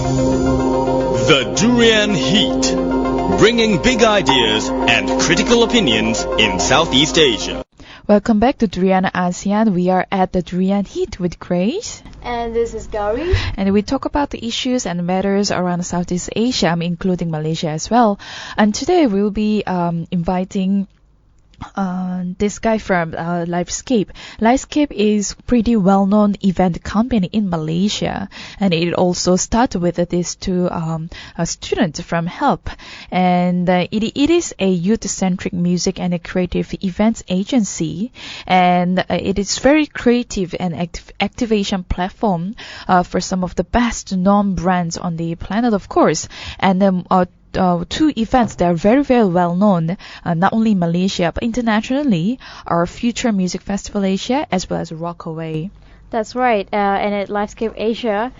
The Durian Heat, bringing big ideas and critical opinions in Southeast Asia. Welcome back to Durian ASEAN. We are at the Durian Heat with Grace. And this is Gowri. And we talk about the issues and matters around Southeast Asia, including Malaysia as well. And today we'll be inviting this guy from Livescape. Livescape is pretty well-known event company in Malaysia, and it also started with these two students from HELP, and it is a youth-centric music and a creative events agency, and it is very creative and activation platform for some of the best known brands on the planet, of course, and then two events that are very, very well known, not only in Malaysia but internationally, are Future Music Festival Asia as well as Rockaway. That's right. And at Livescape Asia,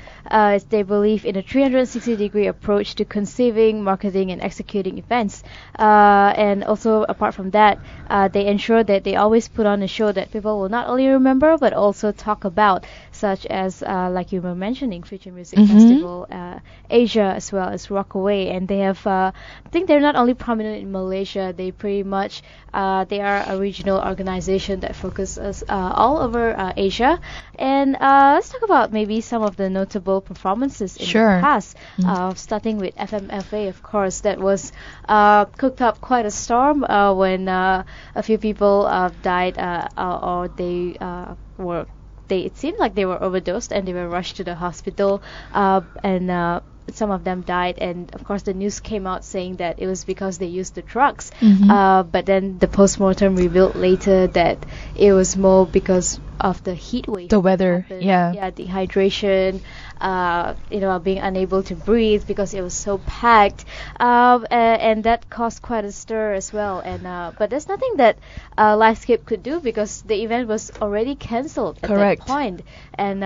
they believe in a 360-degree approach to conceiving, marketing, and executing events. And also, apart from that, they ensure that they always put on a show that people will not only remember but also talk about, such as, like you were mentioning, Future Music Festival Asia as well as Rockaway. And they have, I think they're not only prominent in Malaysia, they pretty much, they are a regional organization that focuses all over Asia. And let's talk about maybe some of the notable performances in the past, starting with FMFA, of course. That was cooked up quite a storm when a few people died or they were. It seemed like they were overdosed and they were rushed to the hospital, and some of them died, and of course the news came out saying that it was because they used the drugs, but then the postmortem revealed later that it was more because of the heat wave, the weather, dehydration, being unable to breathe because it was so packed, and that caused quite a stir as well. And but there's nothing that Livescape could do because the event was already cancelled at that point, and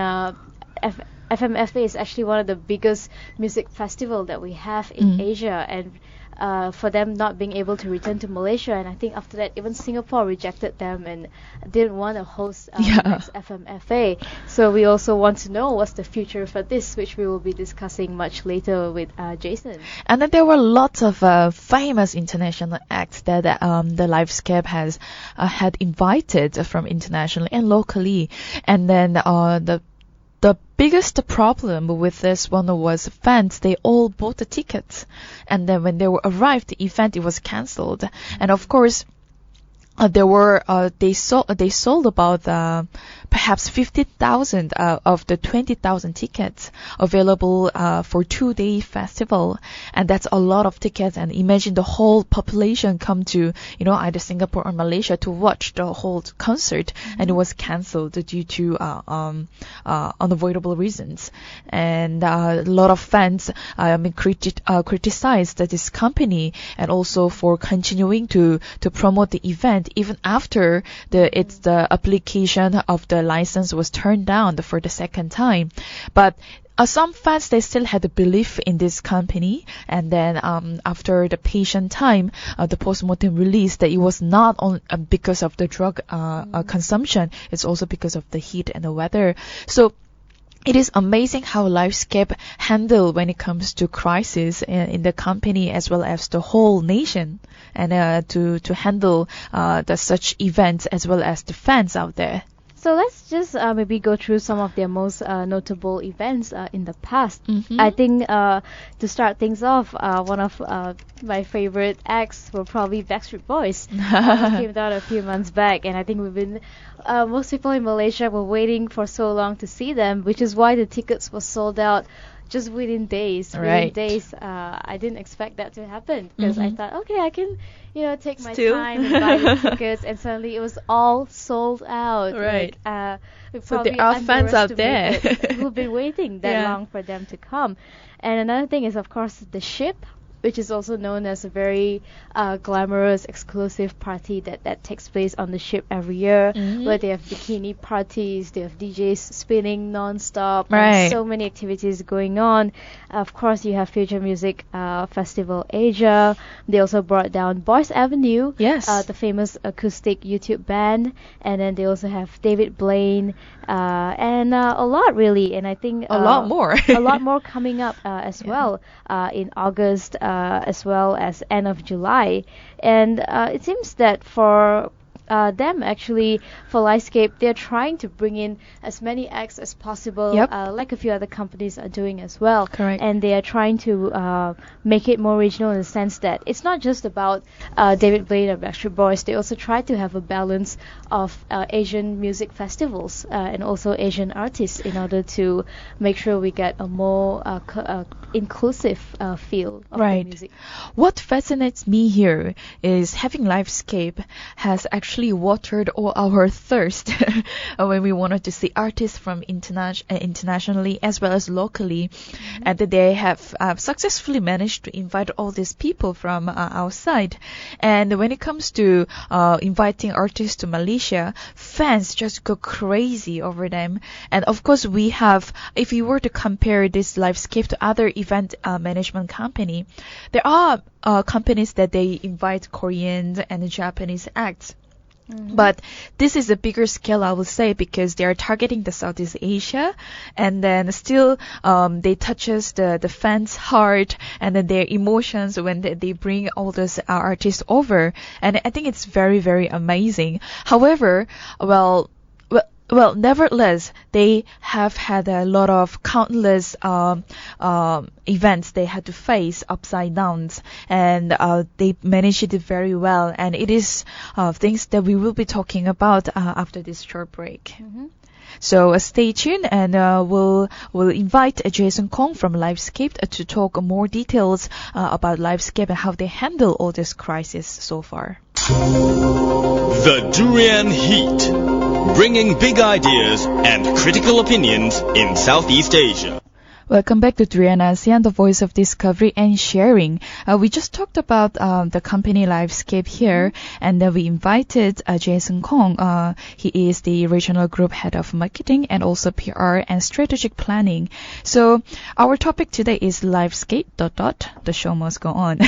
FMFA is actually one of the biggest music festival that we have in Asia, and for them not being able to return to Malaysia, and I think after that even Singapore rejected them and didn't want to host next FMFA. So we also want to know what's the future for this, which we will be discussing much later with Jason. And then there were lots of famous international acts that the Livescape has had invited from internationally and locally, and then the biggest problem with this one was fans. They all bought the tickets, and then when they arrived, the event, it was cancelled. And of course, they sold about perhaps 50,000 of the 20,000 tickets available for 2-day festival, and that's a lot of tickets. And imagine the whole population come to either Singapore or Malaysia to watch the whole concert, and it was cancelled due to unavoidable reasons. And a lot of fans criticized this company, and also for continuing to promote the event even after the application of the license was turned down for the second time. But some fans, they still had a belief in this company, and then after the patient time, the postmortem released that it was not only because of the drug consumption, it's also because of the heat and the weather. So it is amazing how Livescape handle when it comes to crisis in the company as well as the whole nation, and to handle such events as well as the fans out there. So let's just maybe go through some of their most notable events in the past. I think to start things off, one of my favorite acts were probably Backstreet Boys. Came out a few months back, and I think most people in Malaysia were waiting for so long to see them, which is why the tickets were sold out just within days. I didn't expect that to happen because I thought, okay, I can take my time and buy the tickets, and suddenly it was all sold out. So there are fans out there who've been waiting that long for them to come. And another thing is, of course, the ship. which is also known as a very glamorous, exclusive party that takes place on the ship every year, where they have bikini parties, they have DJs spinning non-stop, and so many activities going on. Of course, you have Future Music Festival Asia. They also brought down Boyce Avenue, the famous acoustic YouTube band, and then they also have David Blaine, and a lot really, and I think a lot more a lot more coming up as well in August, as well as end of July. And it seems that for them actually, for Livescape, they're trying to bring in as many acts as possible, like a few other companies are doing as well. Correct. And they are trying to make it more regional in the sense that it's not just about David Blaine or Backstreet Boys. They also try to have a balance of Asian music festivals and also Asian artists in order to make sure we get a more inclusive feel of the music. What fascinates me here is having Livescape has actually watered all our thirst when we wanted to see artists from internationally as well as locally, and that they have successfully managed to invite all these people from outside. And when it comes to inviting artists to Malaysia, fans just go crazy over them. And of course, we have, if you were to compare this Livescape to other event management company, there are companies that they invite Korean and Japanese acts. But this is a bigger scale, I would say, because they are targeting the Southeast Asia, and then still they touches the fans' heart and then their emotions when they bring all those artists over, and I think it's very, very amazing. However, well, nevertheless, they have had a lot of countless events they had to face upside downs, and they managed it very well. And it is things that we will be talking about after this short break. So stay tuned, and we'll invite Jason Kong from Livescape to talk more details about Livescape and how they handle all this crisis so far. The Durian Heat, bringing big ideas and critical opinions in Southeast Asia. Welcome back to Durian ASEAN, the voice of discovery and sharing. We just talked about the company Livescape here, and then we invited Jason Kong. He is the regional group head of marketing and also PR and strategic planning. So our topic today is Livescape ... The show must go on.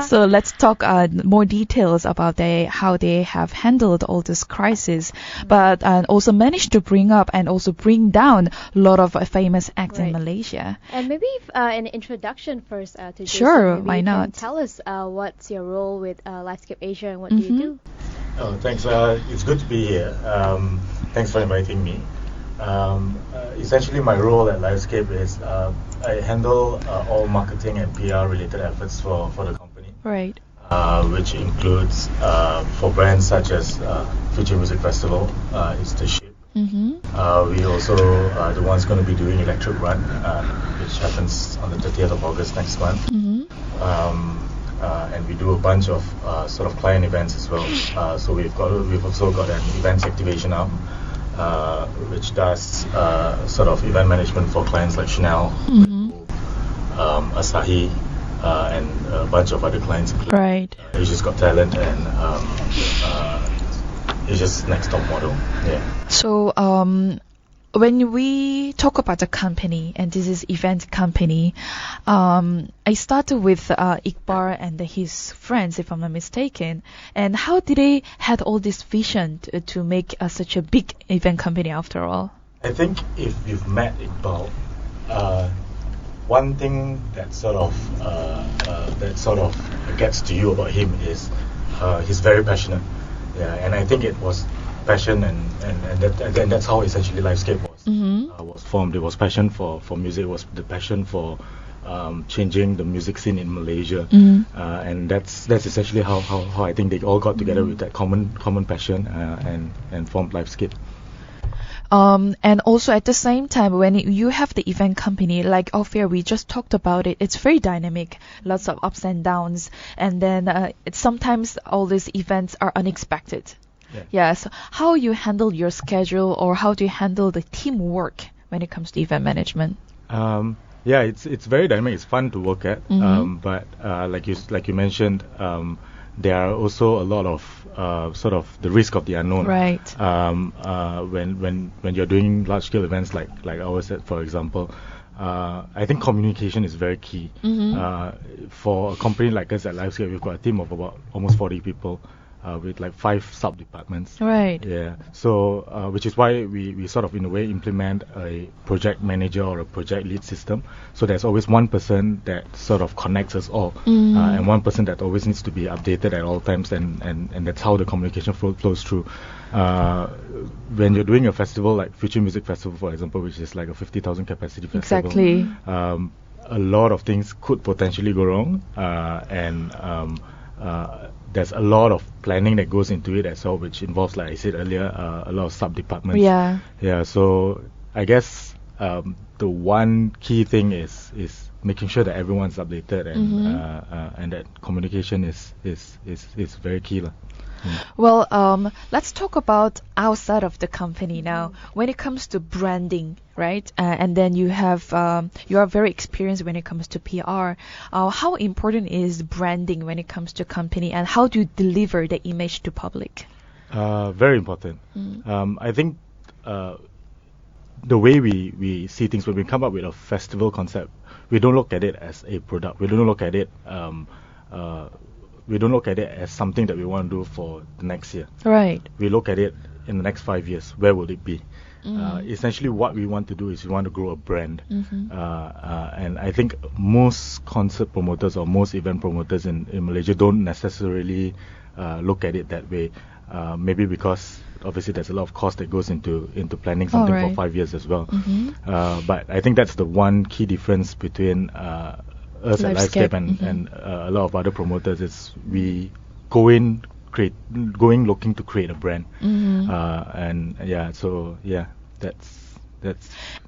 So let's talk more details about how they have handled all this crisis, but also managed to bring up and also bring down a lot of famous acts in Malaysia. And maybe an introduction first to Jason. Sure, maybe why not? Tell us what's your role with Livescape Asia and what do you do? Oh, thanks. It's good to be here. Thanks for inviting me. Essentially, my role at Livescape is I handle all marketing and PR related efforts for the company. Right. Which includes for brands such as Future Music Festival, it's the ship. We also are the ones going to be doing Electric Run, which happens on the 30th of August next month. And we do a bunch of sort of client events as well. So we've also got an events activation arm, which does sort of event management for clients like Chanel, Asahi, and a bunch of other clients. Right. Asia's Got Talent and Asia's Next Top Model. Yeah. So when we talk about the company, and this is event company, I started with Iqbal and his friends, if I'm not mistaken. And how did they had all this vision to make such a big event company after all? I think if you've met Iqbal, one thing that sort of gets to you about him is he's very passionate. Yeah, and I think it was passion, and that's how essentially Livescape was formed. It was passion for music. It was the passion for changing the music scene in Malaysia, and that's essentially how I think they all got together with that common passion and formed Livescape. And also at the same time, when you have the event company like Ophir, we just talked about it, it's very dynamic, lots of ups and downs, and then sometimes all these events are unexpected. So how you handle your schedule, or how do you handle the teamwork when it comes to event management? Yeah, it's very dynamic. It's fun to work at. But like you mentioned, there are also a lot of sort of the risk of the unknown. Right. When you're doing large scale events like ours, for example, I think communication is very key. For a company like us at Livescape, we've got a team of about almost 40 people. With like 5 sub-departments. Right. Yeah. So, which is why we sort of in a way implement a project manager or a project lead system. So there's always one person that sort of connects us all, and one person that always needs to be updated at all times, and that's how the communication flows through. When you're doing a festival like Future Music Festival, for example, which is like a 50,000 capacity festival. Exactly. A lot of things could potentially go wrong, there's a lot of planning that goes into it as well, which involves, like I said earlier, a lot of sub-departments. Yeah. Yeah, so I guess the one key thing is making sure that everyone's updated and that communication is very key. Well, let's talk about outside of the company now. When it comes to branding, right? And then you are very experienced when it comes to PR. How important is branding when it comes to company, and how do you deliver the image to public? Very important. I think the way we see things, when we come up with a festival concept, we don't look at it as a product. We don't look at it as something that we want to do for the next year. Right. We look at it in the next 5 years. Where will it be? Essentially, what we want to do is we want to grow a brand. And I think most concert promoters or most event promoters in Malaysia don't necessarily look at it that way. Maybe because obviously there's a lot of cost that goes into planning something for 5 years as well. But I think that's the one key difference between us at Livescape and a lot of other promoters is we going looking to create a brand. And yeah, so yeah, that's.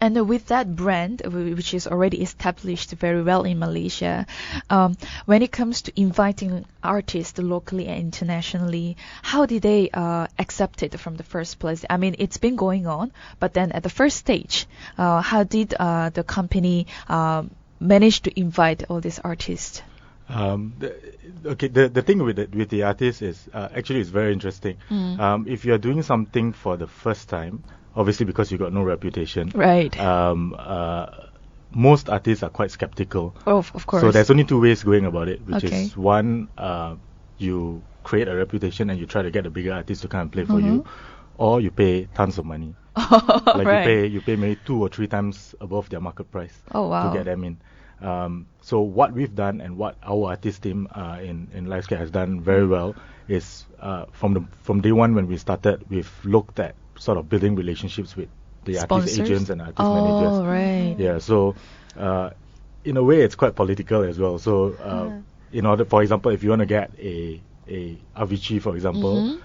And with that brand, which is already established very well in Malaysia, when it comes to inviting artists locally and internationally, how did they accept it from the first place? I mean, it's been going on, but then at the first stage, how did the company manage to invite all these artists? The thing with the artists is actually it's very interesting. If you are doing something for the first time, obviously because you got no reputation, right? Most artists are quite skeptical. Oh, of course. So there's only 2 ways going about it, which is one, you create a reputation and you try to get a bigger artist to come and play for you, or you pay tons of money. Right. you pay maybe 2 or 3 times above their market price to get them in. So what we've done and what our artist team in Livescape has done very well is from day one when we started, we've looked at sort of building relationships with the artist agents and artist managers. Right. Yeah, so in a way it's quite political as well. So in order, for example, if you want to get a Avicii, for example,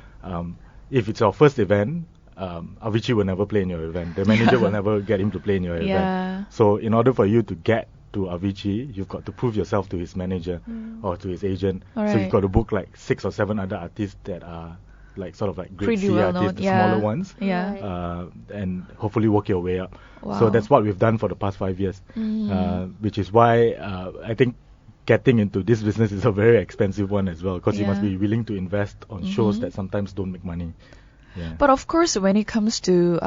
if it's your first event, Avicii will never play in your event. The manager will never get him to play in your event. So in order for you to get to Avicii, you've got to prove yourself to his manager or to his agent. So you've got to book like 6 or 7 other artists that are like sort of like grade C artists, the smaller ones, and hopefully work your way up. So that's what we've done for the past 5 years, which is why I think getting into this business is a very expensive one as well, because you must be willing to invest on shows that sometimes don't make money. But of course, when it comes to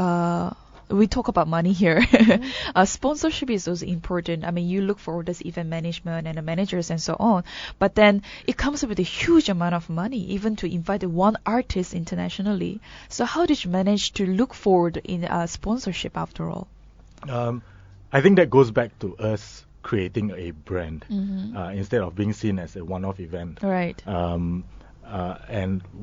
we talk about money here. Sponsorship is also important. I mean, you look for this event management and the managers and so on, but then it comes with a huge amount of money, even to invite one artist internationally. So how did you manage to look forward in sponsorship after all? I think that goes back to us creating a brand instead of being seen as a one-off event. Right. And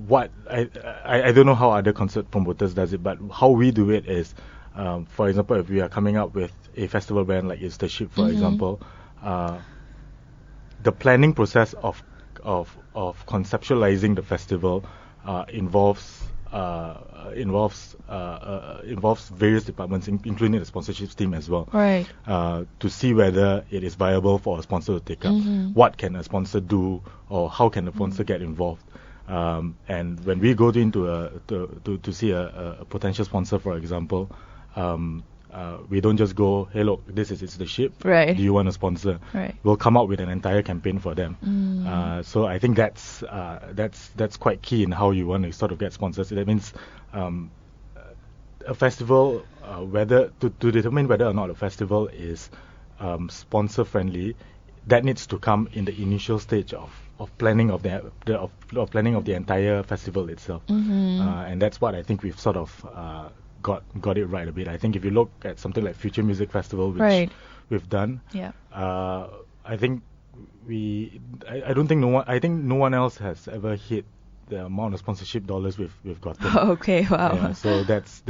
what I don't know how other concert promoters does it, but how we do it is, for example, if we are coming up with a festival brand like It's the Ship, for example, the planning process of conceptualizing the festival involves various departments, including the sponsorships team as well. Right. To see whether it is viable for a sponsor to take up. What can a sponsor do, or how can a sponsor get involved? And when we go to see a potential sponsor, for example, we don't just go, hey look, it's the ship. Right. Do you want to sponsor? Right. We'll come up with an entire campaign for them. So I think that's quite key in how you want to sort of get sponsors. That means a festival, whether to determine whether or not a festival is sponsor friendly, that needs to come in the initial stage of planning of planning of the entire festival itself. And that's what I think we've sort of got it right a bit. I think if you look at something like Future Music Festival, which we've done, I think I don't think I think no one else has ever hit the amount of sponsorship dollars we've gotten. Okay, wow. Yeah, so that's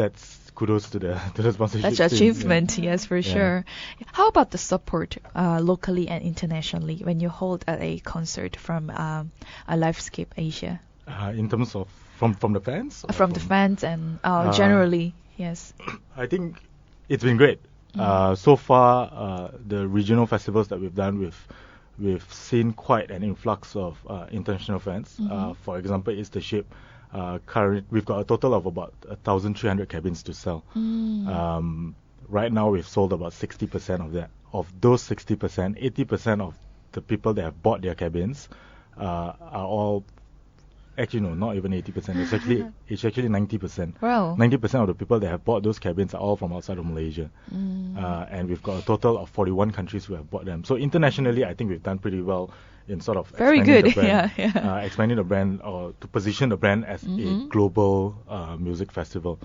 kudos to the sponsorship. That's team. achievement, yes, for sure. How about the support locally and internationally when you hold a concert from a Livescape Asia? In terms of from the fans? From the fans and generally, yes. I think it's been great. So far, the regional festivals that we've done, we've seen quite an influx of international fans. For example, It's the Ship. We've got a total of about 1,300 cabins to sell. Right now, we've sold about 60% of that. Of those 60%, 80% of the people that have bought their cabins are all. Actually, no, not even 80%. It's actually 90%. Wow. 90% of the people that have bought those cabins are all from outside of Malaysia. And we've got a total of 41 countries who have bought them. So internationally, I think we've done pretty well in sort of very expanding good. the brand, expanding the brand or to position the brand as a global music festival.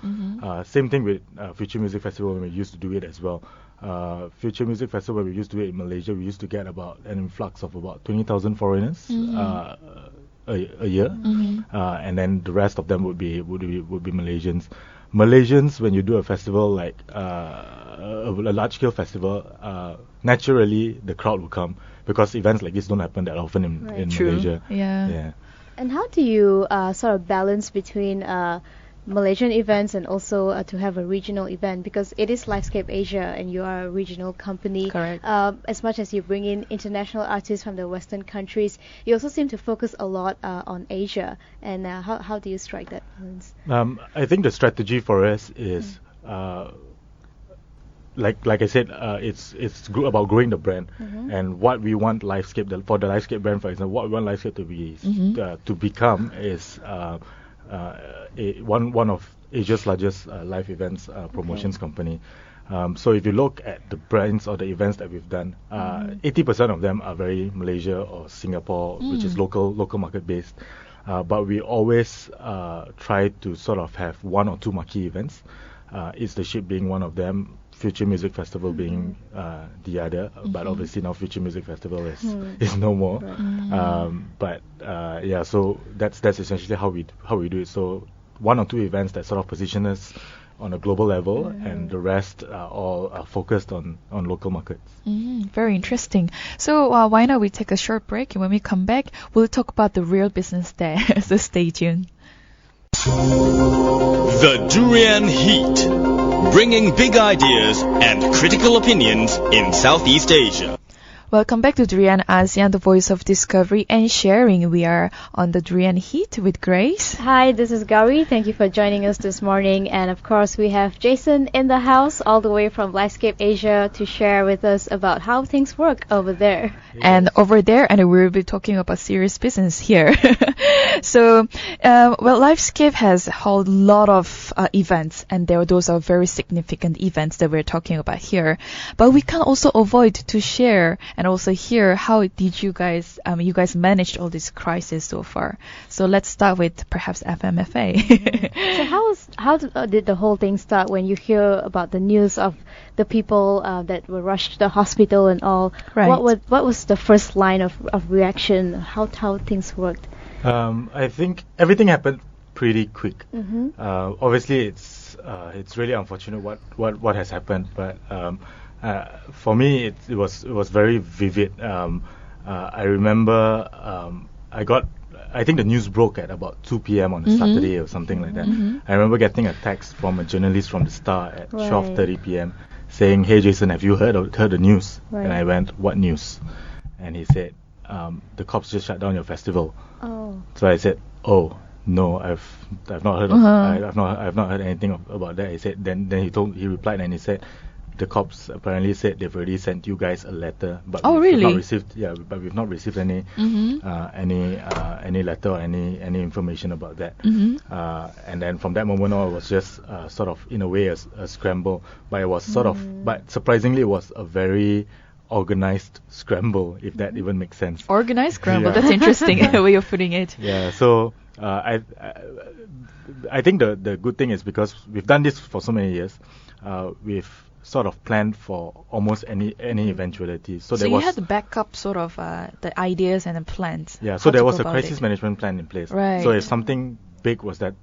Same thing with Future Music Festival when we used to do it as well. Future Music Festival when we used to do it in Malaysia, we used to get about an influx of about 20,000 foreigners a year, and then the rest of them would be Malaysians. Malaysians, when you do a festival like a large scale festival, naturally the crowd will come because events like this don't happen that often in Malaysia. Yeah. And how do you sort of balance between Malaysian events and also to have a regional event, because it is Livescape Asia and you are a regional company. Correct. As much as you bring in international artists from the Western countries, you also seem to focus a lot on Asia. And how do you strike that balance? I think the strategy for us is like I said, it's about growing the brand and what we want Livescape for the Livescape brand, for example, what we want Livescape to be to become is one of Asia's largest live events promotions company. So if you look at the brands or the events that we've done, 80% of them are very Malaysia or Singapore, which is local market based. But we always try to sort of have one or two marquee events. It's the Ship being one of them, Future Music Festival being the other, but obviously now Future Music Festival is no more. But so that's essentially how we do it. So one or two events that sort of position us on a global level, and the rest are all focused on local markets. Very interesting. So why not we take a short break, and when we come back, we'll talk about the real business there. So stay tuned. The Durian Heat, bringing big ideas and critical opinions in Southeast Asia. Welcome back to Durian ASEAN, the voice of discovery and sharing. We are on the Durian Heat with Grace. Hi, this is Gowri. Thank you for joining us this morning. And of course, we have Jason in the house, all the way from Livescape Asia, to share with us about how things work over there. And over there, and we'll be talking about serious business here. So, Livescape has held a lot of events, and those are very significant events that we're talking about here. But we can also avoid to share and also hear how did you guys managed all this crisis so far. So let's start with perhaps FMFA. So how did the whole thing start when you hear about the news of the people that were rushed to the hospital and all? Right. What was the first line of reaction? How things worked? I think everything happened pretty quick. Obviously, it's really unfortunate what has happened, but for me, it was very vivid. I remember I think the news broke at about 2 p.m. on a Saturday or something like that. I remember getting a text from a journalist from the Star at 12:30 p.m. saying, "Hey Jason, have you heard the news?" And I went, "What news?" And he said, "The cops just shut down your festival." Oh. So I said, "Oh, no, I've not heard I've not heard anything about that. He said he replied and he said the cops apparently said they've already sent you guys a letter, but we've not received we've not received any any letter or any information about that. And then from that moment on, it was just sort of in a way a scramble, but it was sort of, but surprisingly it was a very organized scramble, if that even makes sense. Organized scramble. That's interesting way of putting it. Yeah. So I think the good thing is because we've done this for so many years, we've sort of planned for almost any eventuality. So there you was had the backup sort of the ideas and the plans. Yeah. So there was a crisis management plan in place. Right. So if something big was to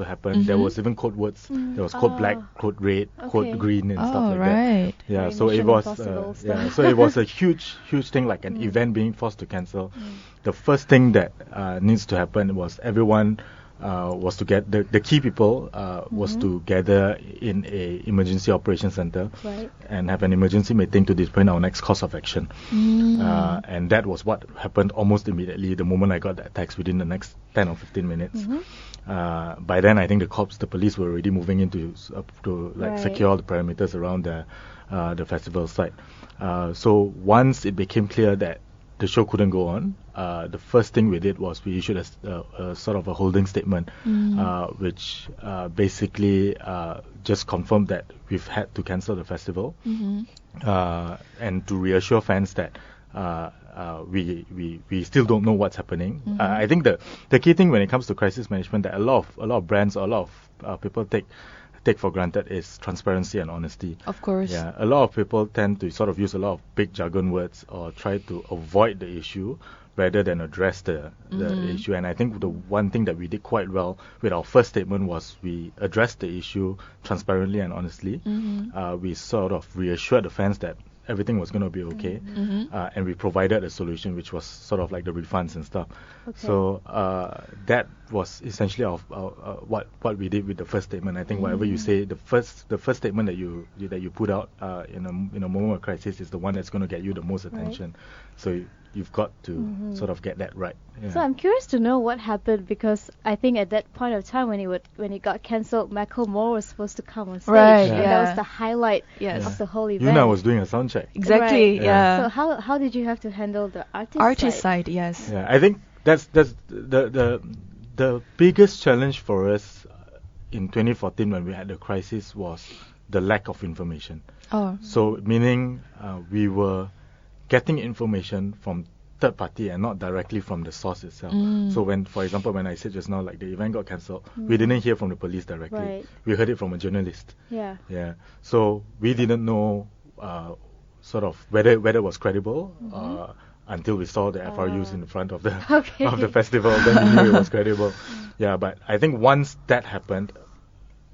happen, there was even code words. There was code black, code red, code green, and stuff like that. Yeah. Very So it was so it was a huge thing, like an event being forced to cancel. The first thing that needs to happen was everyone was to get the key people was to gather in a emergency operations center and have an emergency meeting to determine our next course of action. And that was what happened almost immediately the moment I got that text, within the next 10 or 15 minutes. By then I think the police were already moving in to secure all the perimeters around the festival site. So once it became clear that the show couldn't go on, the first thing we did was we issued a sort of a holding statement, which basically just confirmed that we've had to cancel the festival, and to reassure fans that we still don't know what's happening. I think the key thing when it comes to crisis management that a lot of brands or a lot of people take for granted is transparency and honesty. Of course. Yeah, a lot of people tend to sort of use a lot of big jargon words or try to avoid the issue rather than address the issue. And I think the one thing that we did quite well with our first statement was we addressed the issue transparently and honestly. We sort of reassured the fans that everything was going to be okay, and we provided a solution, which was sort of like the refunds and stuff. So that was essentially our what we did with the first statement. I think whatever you say, the first statement that you put out in a moment of crisis is the one that's going to get you the most attention. So you've got to sort of get that right. Yeah. So I'm curious to know what happened, because I think at that point of time when it got cancelled, Macklemore was supposed to come on stage, and that was the highlight of the whole event. Yuna was doing a sound check. Exactly. Yeah. So how did you have to handle the artist side? Yes. Yeah, I think that's the biggest challenge for us in 2014 when we had the crisis was the lack of information. So meaning we were getting information from third party and not directly from the source itself. So for example, when I said just now, like the event got cancelled, we didn't hear from the police directly. We heard it from a journalist. Yeah. So we didn't know sort of whether it was credible until we saw the FRUs in the front of the of the festival. Then we knew it was credible. Yeah, but I think once that happened,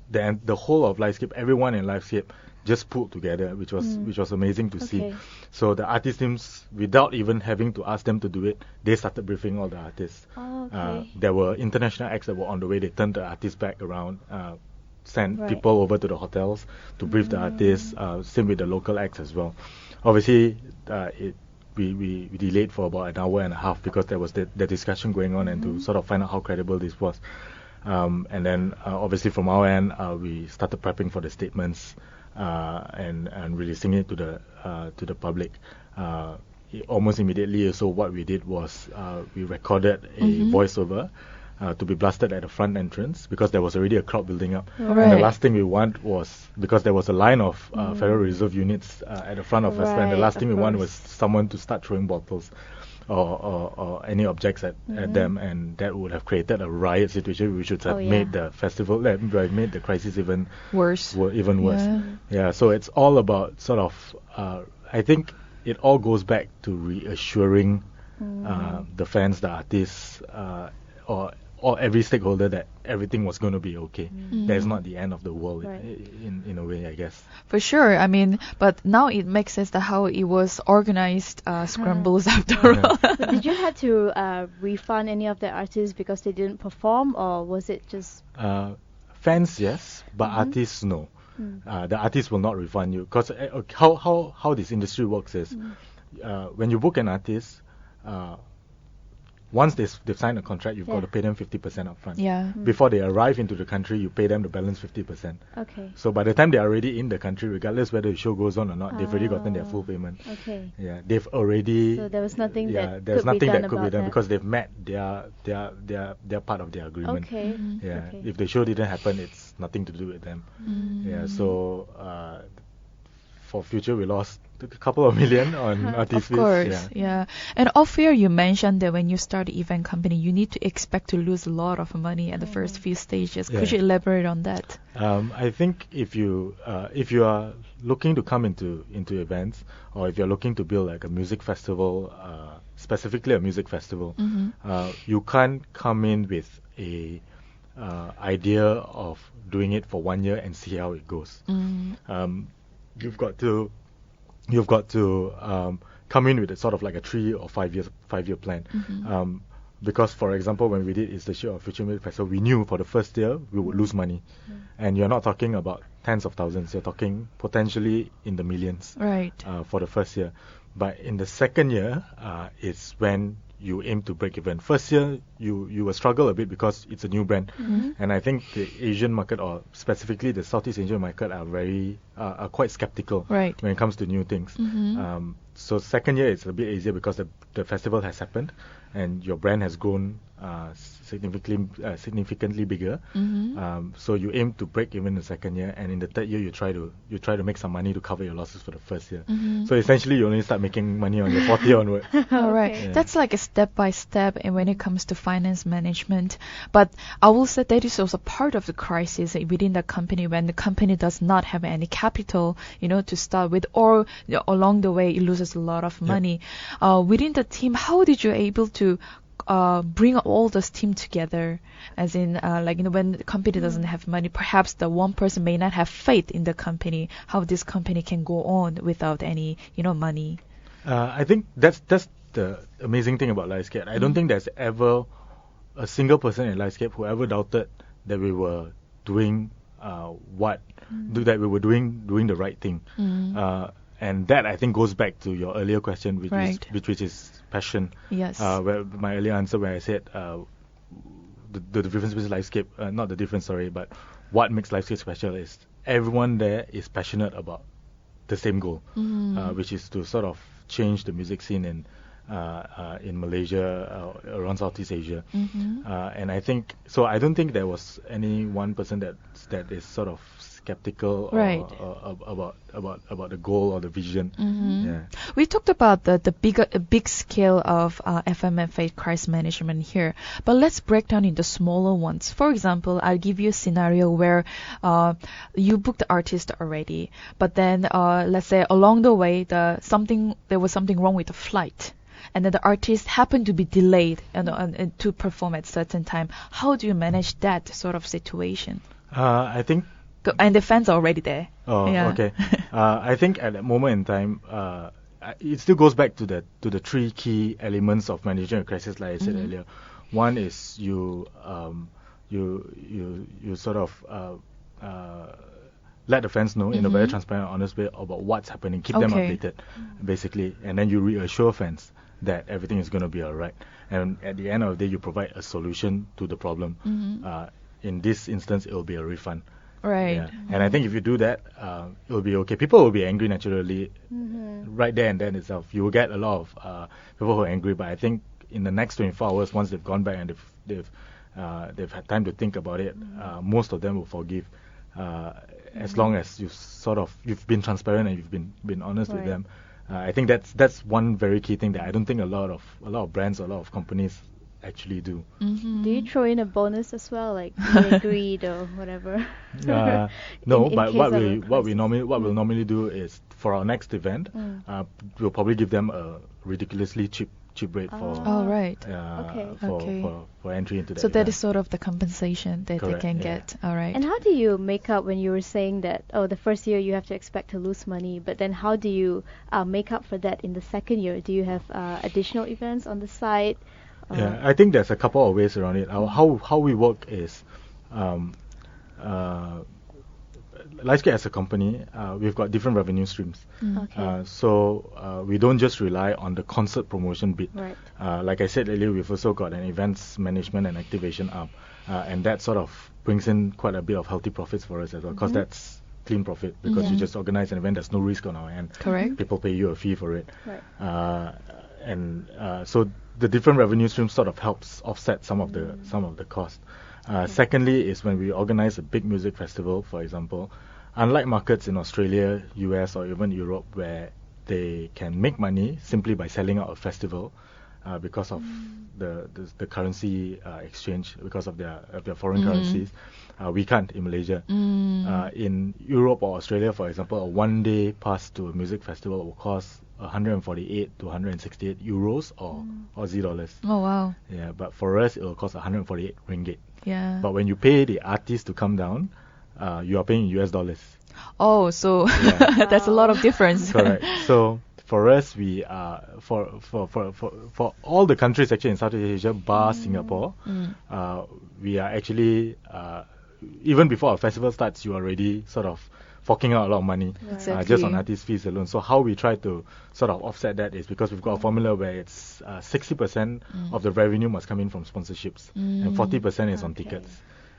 then the whole of Livescape, everyone in Livescape just pulled together, which was amazing to see. So the artist teams, without even having to ask them to do it, they started briefing all the artists. There were international acts that were on the way. They turned the artists back around, sent people over to the hotels to brief the artists. Same with the local acts as well. Obviously, we delayed for about an hour and a half because there was the discussion going on and to sort of find out how credible this was. And then obviously from our end, we started prepping for the statements. And releasing it to the public almost immediately. So what we did was we recorded a voiceover to be blasted at the front entrance because there was already a crowd building up. And the last thing we want was, because there was a line of Federal Reserve units at the front of us, and the last thing we want was someone to start throwing bottles or any objects at them, and that would have created a riot situation. We should have made the festival, made the crisis even worse. Yeah, so it's all about sort of, I think it all goes back to reassuring the fans, the artists, or every stakeholder that everything was going to be okay. That's not the end of the world in a way, I guess. For sure. I mean, but now it makes sense that how it was organized scrambles after all. So did you have to refund any of the artists because they didn't perform, or was it just... Fans, yes, but artists, no. The artists will not refund you. Because how this industry works is, when you book an artist, once they've signed a contract, you've got to pay them 50% upfront. Yeah. Before they arrive into the country, you pay them the balance 50%. Okay. So by the time they're already in the country, regardless whether the show goes on or not, they've already gotten their full payment. Okay. Yeah, they've already. So there was nothing that there's could be nothing done that could be about done that. because they've met their part of their agreement. Okay. Yeah. Okay. If the show didn't happen, it's nothing to do with them. Yeah. So for future, we lost a couple of million on artist fees. Of course, yeah. And off-air, you mentioned that when you start an event company, you need to expect to lose a lot of money at the first few stages. Could you elaborate on that? I think if you are looking to come into events, or if you're looking to build like a music festival, specifically a music festival, you can't come in with a idea of doing it for 1 year and see how it goes. You've got to come in with a sort of like a 3 or 5 year plan. Because, for example, when we did Is the Show of Future Music Festival, we knew for the first year we would lose money. And you're not talking about tens of thousands, you're talking potentially in the millions. Right. For the first year. But in the second year, it's when you aim to break even. First year, you will struggle a bit because it's a new brand. And I think the Asian market, or specifically the Southeast Asian market, are quite skeptical Right. when it comes to new things. So second year, it's a bit easier because the festival has happened and your brand has grown significantly bigger. So you aim to break even in the second year, and in the third year you try to make some money to cover your losses for the first year. So essentially you only start making money on your fourth year onward. All right. Okay. That's like a step by step and when it comes to finance management. But I will say that is also part of the crisis within the company when the company does not have any capital, to start with, or along the way it loses a lot of money. Within the team, how did you able to bring all this team together? As in, when the company doesn't have money, perhaps the one person may not have faith in the company, how this company can go on without any, money. I think that's the amazing thing about Livescape. I don't think there's ever a single person in Livescape who ever doubted that we were doing that we were doing the right thing. And that, I think, goes back to your earlier question, which is passion. Yes. Where my earlier answer where I said the difference between Livescape, not the difference, sorry, but what makes Livescape special is everyone there is passionate about the same goal, which is to sort of change the music scene in Malaysia, around Southeast Asia. And I think, so I don't think there was any one person that is sort of skeptical about the goal or the vision. Yeah. We talked about the big scale of FM and faith crisis management here, but let's break down into smaller ones. For example, I'll give you a scenario where you booked the artist already, but then let's say along the way there was something wrong with the flight, and then the artist happened to be delayed and to perform at certain time. How do you manage that sort of situation? I think. And the fans are already there. Oh, yeah. Okay. I think at that moment in time, it still goes back to the three key elements of managing a crisis, like I said earlier. One is you sort of let the fans know in a very transparent, honest way about what's happening. Keep them updated, basically, and then you reassure fans that everything is going to be alright. And at the end of the day, you provide a solution to the problem. In this instance, it will be a refund. Right. Yeah. And I think if you do that, it will be okay. People will be angry naturally, right there and then itself. You will get a lot of people who are angry, but I think in the next 24 hours, once they've gone back and they've had time to think about it, most of them will forgive. As long as you've been transparent and you've been honest with them. I think that's one very key thing that I don't think a lot of brands, a lot of companies actually do. Do you throw in a bonus as well, like agreed or whatever? No, but what we'll normally do is for our next event, we'll probably give them a ridiculously cheap rate for for entry into that. So event. that is sort of the compensation that Correct, they can yeah. get. All right. And how do you make up when you were saying that, the first year you have to expect to lose money, but then how do you make up for that in the second year? Do you have additional events on the side? Yeah, I think there's a couple of ways around it. How we work is, Livescape as a company, we've got different revenue streams. Okay. So we don't just rely on the concert promotion bit. Right. Like I said earlier, we've also got an events management and activation arm, and that sort of brings in quite a bit of healthy profits for us as well, because that's clean profit, because you just organize an event, there's no risk on our end. Correct. People pay you a fee for it. Right. So the different revenue streams sort of helps offset some of the cost. Secondly is when we organize a big music festival, for example, unlike markets in Australia, US, or even Europe, where they can make money simply by selling out a festival because of the currency exchange, because of their foreign currencies. We can't in Malaysia. In Europe or Australia, for example, a one-day pass to a music festival will cost 148 to 168 euros or Aussie dollars. Oh, wow. Yeah, but for us, it will cost 148 ringgit. Yeah. But when you pay the artist to come down, you are paying US dollars. Oh, so Yeah. that's a lot of difference. Correct. So for us, we are for all the countries actually in Southeast Asia, bar Singapore, we are actually even before our festival starts, you are already sort of forking out a lot of money Exactly. just on artist fees alone. So how we try to sort of offset that is because we've got a formula where it's 60% of the revenue must come in from sponsorships and 40% is on tickets.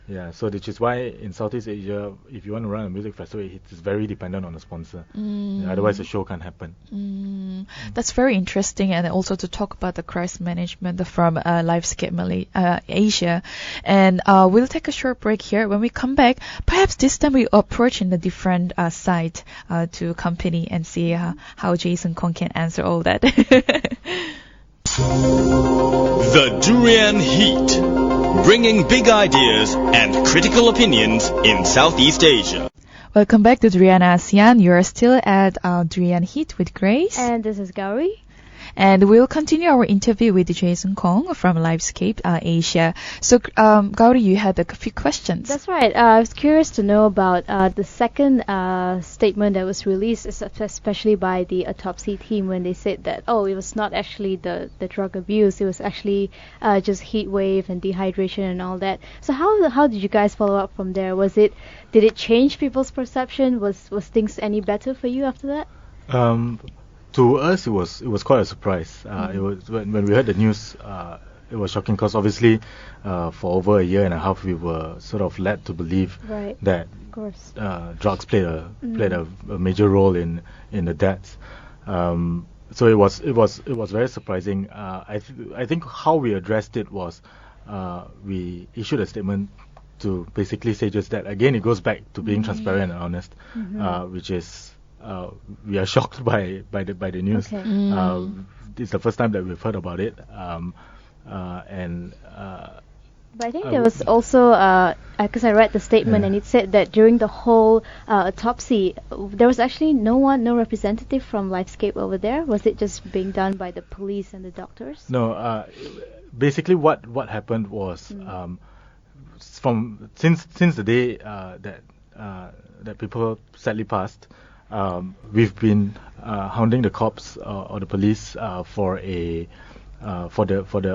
Yeah, so which is why in Southeast Asia, if you want to run a music festival, it's very dependent on a sponsor. Yeah, otherwise the show can't happen. That's very interesting, and also to talk about the crisis management from Livescape Asia. And we'll take a short break here. When we come back, perhaps this time we approach in a different side to company and see how Jason Kong can answer all that. The Durian Heat, bringing big ideas and critical opinions in Southeast Asia. Welcome back to Durian ASEAN. You're still at Durian Heat with Grace. And this is Gowri. And we'll continue our interview with Jason Kong from Livescape Asia. So, Gowri, you had a few questions. That's right. I was curious to know about the second statement that was released, especially by the autopsy team, when they said that, it was not actually the drug abuse, it was actually just heat wave and dehydration and all that. So how did you guys follow up from there? Did it change people's perception? Was things any better for you after that? To us, it was quite a surprise. It was when we heard the news. It was shocking because obviously, for over a year and a half, we were sort of led to believe that Of course. drugs played a major role in the deaths. So it was very surprising. I think how we addressed it was we issued a statement to basically say just that. Again, it goes back to being transparent and honest, which is. We are shocked by the news. Okay. It's the first time that we've heard about it, But I think there was also, because I read the statement and it said that during the whole autopsy, there was actually no representative from Livescape over there. Was it just being done by the police and the doctors? No. Basically, what happened was since the day that people sadly passed. We've been hounding the cops or the police for the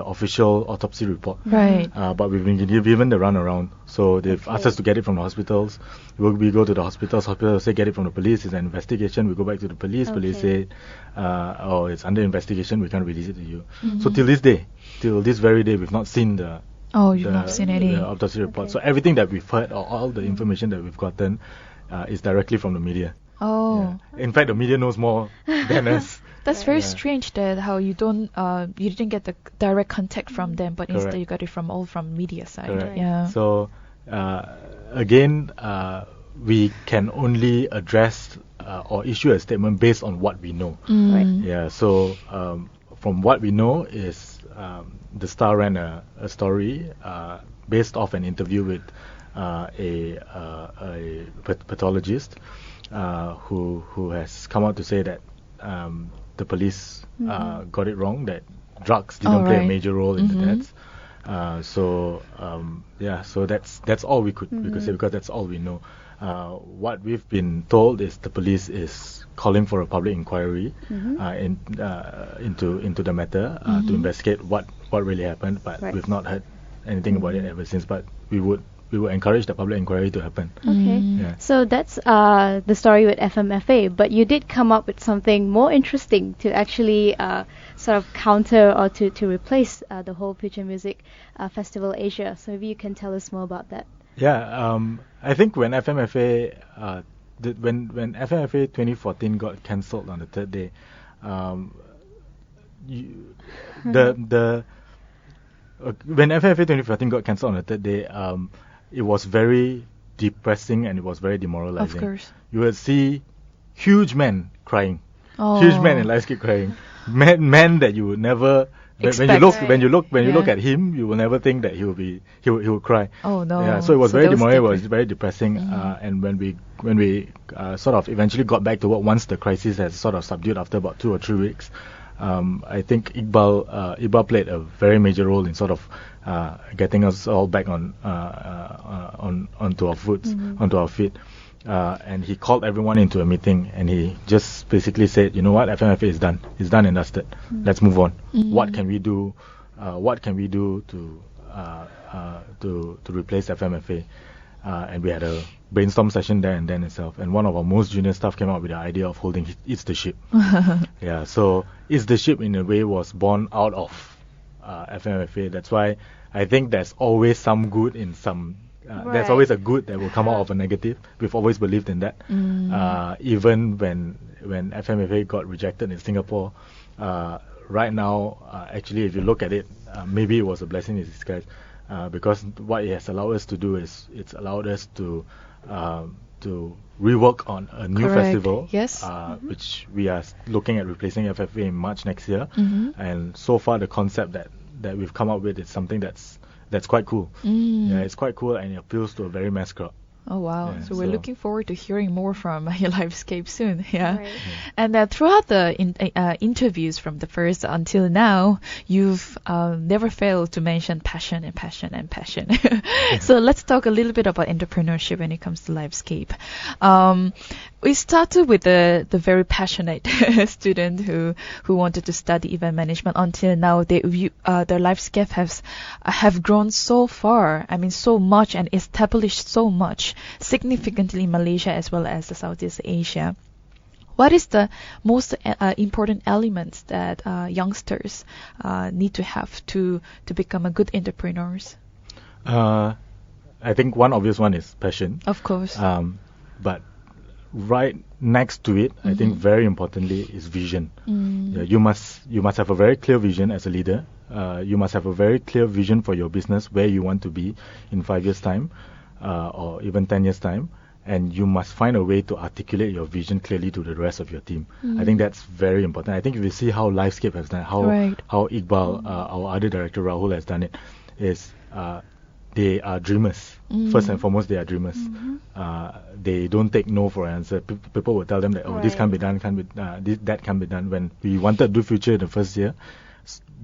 official autopsy report. Right. But we've been given the runaround. So they've asked us to get it from the hospitals. We go to the hospitals. Hospitals say get it from the police. It's an investigation. We go back to the police. Police say, it's under investigation. We can't release it to you. So till this very day, we've not seen you've not seen any the autopsy report. So everything that we've heard or all the information that we've gotten is directly from the media. Oh. Yeah. In fact, the media knows more than us. That's very strange that how you didn't get the direct contact from them, but Correct. instead you got it from media side. Correct. Yeah. So again, we can only address or issue a statement based on what we know. Right. Yeah. So from what we know is the Star ran a story based off an interview with a pathologist. Who has come out to say that the police got it wrong, that drugs didn't play a major role in the deaths. So that's all we could say, because that's all we know. What we've been told is the police is calling for a public inquiry into the matter to investigate what really happened, but we've not heard anything about it ever since. But we would will encourage the public inquiry to happen. Okay. Yeah. So that's the story with FMFA, but you did come up with something more interesting to actually sort of counter or to replace the whole Future Music Festival Asia. So maybe you can tell us more about that. Yeah, I think when FMFA when FMFA 2014 got cancelled on the third day, when FMFA 2014 got cancelled on the third day, it was very depressing and it was very demoralizing. Of course. You would see huge men crying, Oh. huge men in Livescape crying, men that you would never. When you Expect. look, when you look Yeah. at him, you will never think that he will cry. Oh no. Yeah, so it was very that demoralizing. It was different. very depressing. And when we sort of eventually got back to work once the crisis has sort of subdued after about 2 or 3 weeks, I think Iqbal played a very major role in sort of getting us all back onto our feet. And he called everyone into a meeting, and he just basically said, you know what, FMFA is done. It's done and dusted. Let's move on. What can we do? What can we do to replace FMFA? And we had a brainstorm session there and then itself. And one of our most junior staff came up with the idea of holding It's the Ship. Yeah, so It's the Ship in a way was born out of FMFA. That's why I think there's always some good in some. There's Right. always a good that will come out of a negative. We've always believed in that. Even when FMFA got rejected in Singapore, right now, actually, if you look at it, maybe it was a blessing in disguise, because what it has allowed us to do is it's allowed us to rework on a new Correct. festival, Yes. which we are looking at replacing FFA in March next year. Mhm. And so far, the concept that we've come up with is something that's quite cool. Yeah, it's quite cool and it appeals to a very mass crowd. Oh wow! Yeah, so we're so- looking forward to hearing more from your Livescape soon. Yeah. Right. And throughout the interviews from the first until now, you've never failed to mention passion and passion and passion. So let's talk a little bit about entrepreneurship when it comes to Livescape. We started with the very passionate student who wanted to study event management. Until now, the Livescape have grown so far. I mean, so much and established so much significantly in Malaysia as well as the Southeast Asia. What is the most important elements that youngsters need to have to become a good entrepreneurs? I think one obvious one is passion. Of course. But right next to it, I think very importantly is vision. Yeah, you must have a very clear vision as a leader. You must have a very clear vision for your business, where you want to be in 5 years' time, or even 10 years' time. And you must find a way to articulate your vision clearly to the rest of your team. I think that's very important. I think if you see how Livescape has done it, how Iqbal, our other director Rahul, has done it, is they are dreamers. First and foremost, they are dreamers. They don't take no for an answer. People will tell them that, this can't be done, that can't be done. When we wanted to do Future in the first year,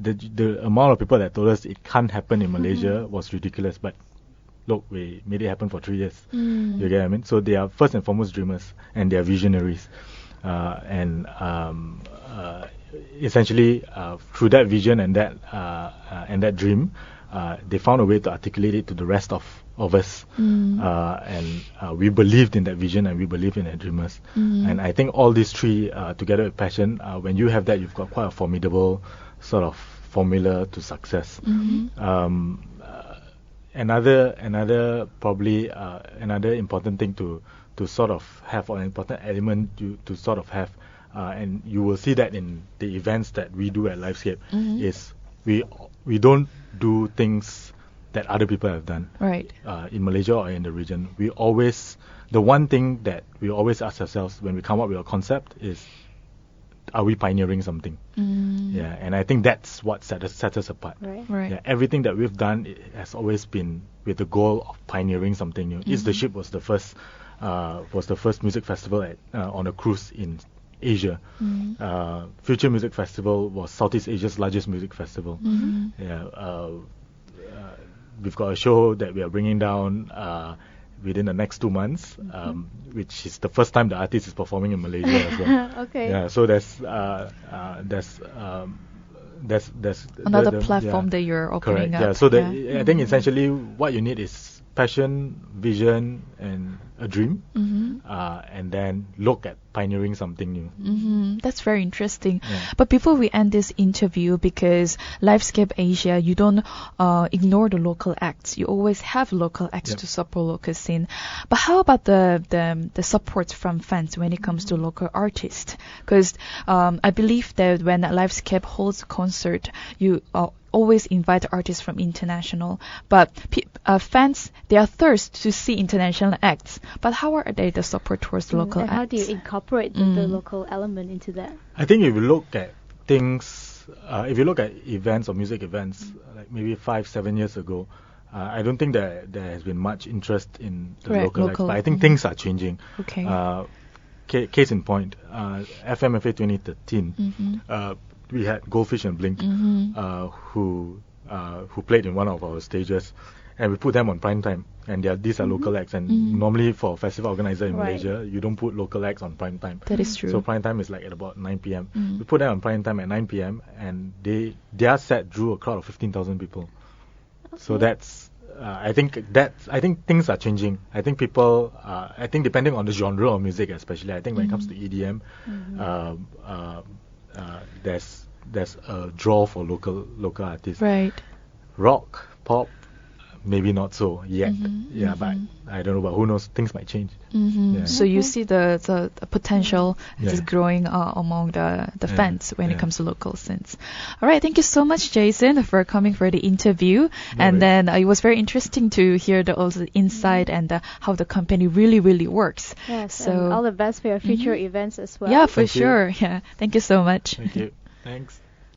the amount of people that told us it can't happen in Malaysia was ridiculous. But look, we made it happen for 3 years. You get what I mean? So they are first and foremost dreamers, and they are visionaries. Essentially, through that vision and that dream, they found a way to articulate it to the rest of us. We believed in that vision and we believed in that dreamers. And I think all these three, together with passion, when you have that, you've got quite a formidable sort of formula to success. Another important thing to sort of have, or an important element to sort of have, and you will see that in the events that we do at Livescape, is we don't do things that other people have done. Right. In Malaysia or in the region. The one thing that we always ask ourselves when we come up with a concept is, are we pioneering something? Yeah, and I think that's what sets us apart. Right. Yeah, everything that we've done, it has always been with the goal of pioneering something new. It's the Ship was the first music festival on a cruise in Asia. Future Music Festival was Southeast Asia's largest music festival. Yeah, we've got a show that we are bringing down within the next 2 months, which is the first time the artist is performing in Malaysia as well. Okay. Yeah, so there's Another platform that you're opening correct. up. Yeah, so I think essentially what you need is passion, vision, and a dream, Mm-hmm. and then look at pioneering something new. Mm-hmm. That's very interesting. Yeah. But before we end this interview, because Livescape Asia, you don't ignore the local acts. You always have local acts Yep. to support local scene. But how about the support from fans when it comes to local artists? Because I believe that when Livescape holds a concert, you always invite artists from international. But fans, they are thirst to see international acts. But how are they the support towards the local And acts? how do you incorporate the local element into that? I think if you look at things, if you look at events or music events, like maybe 5-7 years ago, I don't think that there has been much interest in the Correct, local acts, local, but I think things are changing. Okay. Case in point, FMFA 2013, Mm-hmm. we had Goldfish and Blink, who played in one of our stages, and we put them on prime time. And these are local acts, and normally for a festival organizer in Right. Malaysia, you don't put local acts on prime time. That is true. So prime time is like at about 9 p.m. We put them on prime time at 9 p.m. and their set drew a crowd of 15,000 people. So that's I think things are changing. I think people I think depending on the genre of music, especially I think when it comes to EDM, there's a draw for local artists. Right. Rock, pop, maybe not so yet. Mm-hmm, But I don't know. But who knows? Things might change. Mm-hmm. Yeah. So you see the potential Yeah. is growing among the Yeah. fans when it Yeah. comes to local scenes. All right, thank you so much, Jason, for coming for the interview. And worries. then it was very interesting to hear also the insight and how the company really works. Yes, So and all the best for your future events as well. yeah, for Thank you. sure. Yeah, thank you so much. Thank you. Thanks.